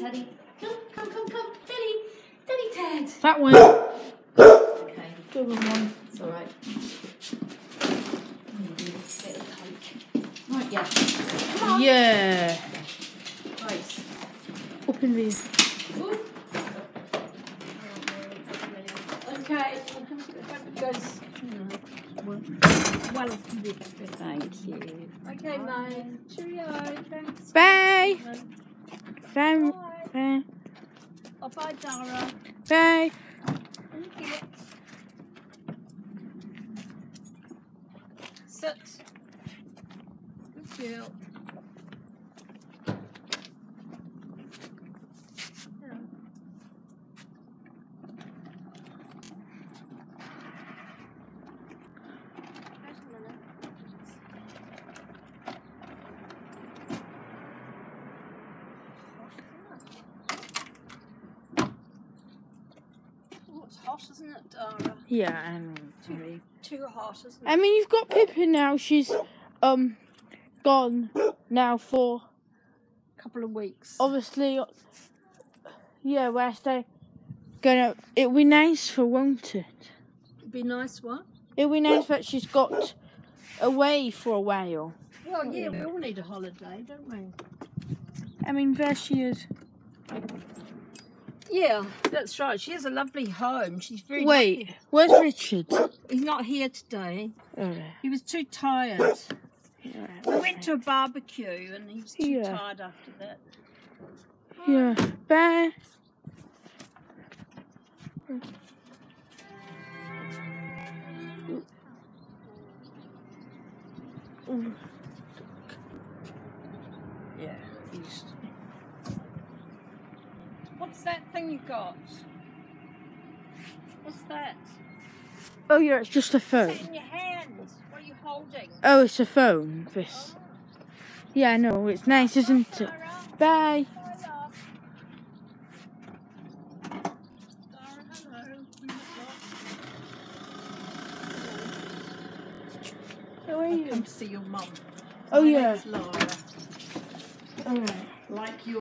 Teddy. Come, Teddy. Teddy Ted. That one. Okay. Good one. It's alright. Right, yeah. Come on. Yeah. Right. Up in these. Okay. Goes. Well, thank you. Okay, mate. Cheerio. Thanks. Bye. Bye. Bye. Oh, bye, Dara. Bye. Thank you. Sit. Good girl. It's hot, isn't it, Dara? Yeah, I know. Too hot, isn't it? I mean, you've got Pippin now. She's gone now for A couple of weeks. obviously. Yeah, where's they gonna? It'll be nice for, won't it? It'd be nice, what? It'll be nice that she's got away for a while. Well, yeah, we all need a holiday, don't we? I mean, there she is. Yeah, that's right. She has a lovely home. She's very Wait, lucky. where's Richard? He's not here today. Alright. He was too tired. We went to a barbecue and he was too tired after that. Yeah. Bye. Yeah, he's... What's that thing you got? What's that? Oh yeah, it's just a phone. What's that in your hand? What are you holding? Oh, it's a phone. This. Yeah, I know. It's nice, isn't it? Bye. How are you? Come to see your mum. Oh My yeah. name's Laura. Alright. Like you.